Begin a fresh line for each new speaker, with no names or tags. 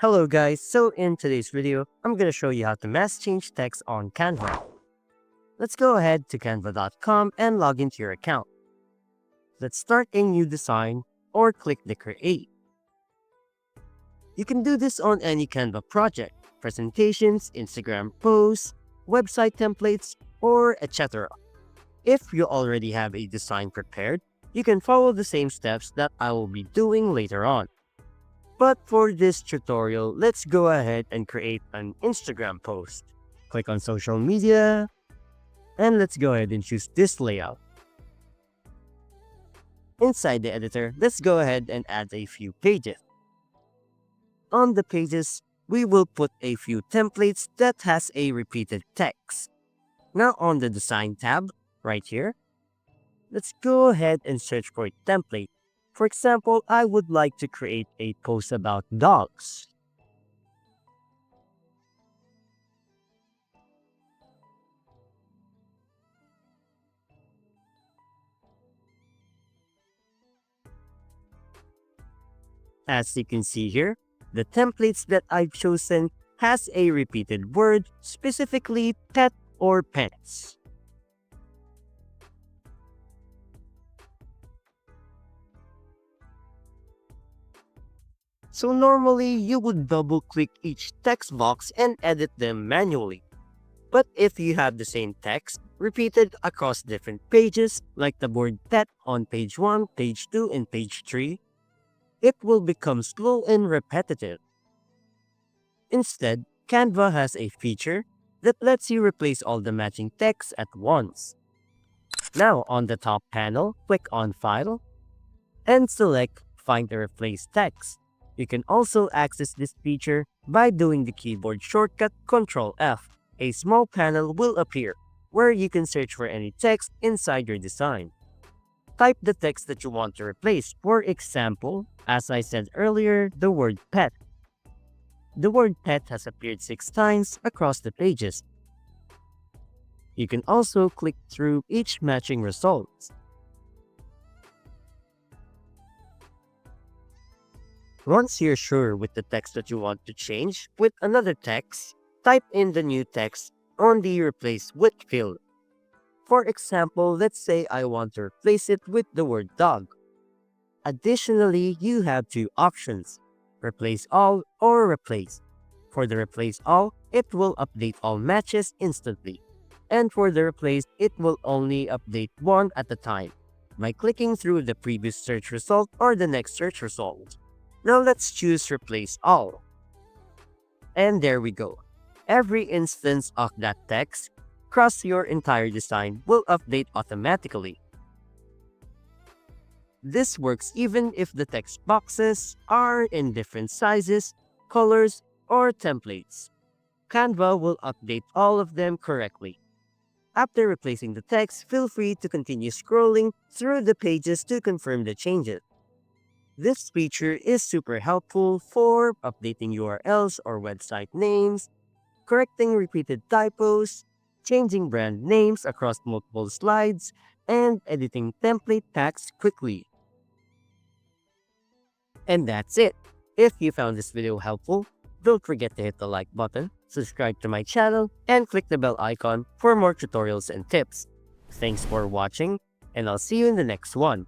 Hello guys, so in today's video, I'm going to show you how to mass change text on Canva. Let's go ahead to canva.com and log into your account. Let's start a new design or click the create. You can do this on any Canva project, presentations, Instagram posts, website templates, or etc. If you already have a design prepared, you can follow the same steps that I will be doing later on. But for this tutorial, let's go ahead and create an Instagram post. Click on social media, and let's go ahead and choose this layout. Inside the editor, let's go ahead and add a few pages. On the pages, we will put a few templates that has a repeated text. Now on the design tab, right here, let's go ahead and search for a template. For example, I would like to create a post about dogs. As you can see here, the templates that I've chosen has a repeated word, specifically pet or pets. So normally, you would double-click each text box and edit them manually. But if you have the same text repeated across different pages, like the word pet on page 1, page 2, and page 3, it will become slow and repetitive. Instead, Canva has a feature that lets you replace all the matching text at once. Now, on the top panel, click on File and select Find the Replace Text. You can also access this feature by doing the keyboard shortcut Ctrl F. A small panel will appear where you can search for any text inside your design. Type the text that you want to replace. For example, as I said earlier, the word pet. The word pet has appeared 6 times across the pages. You can also click through each matching result. Once you're sure with the text that you want to change with another text, type in the new text on the Replace With field. For example, let's say I want to replace it with the word dog. Additionally, you have 2 options, Replace All or Replace. For the Replace All, it will update all matches instantly. And for the Replace, it will only update one at a time by clicking through the previous search result or the next search result. Now let's choose Replace All. And there we go. Every instance of that text across your entire design will update automatically. This works even if the text boxes are in different sizes, colors, or templates. Canva will update all of them correctly. After replacing the text, feel free to continue scrolling through the pages to confirm the changes. This feature is super helpful for updating URLs or website names, correcting repeated typos, changing brand names across multiple slides, and editing template packs quickly. And that's it. If you found this video helpful, don't forget to hit the like button, subscribe to my channel, and click the bell icon for more tutorials and tips. Thanks for watching, and I'll see you in the next one.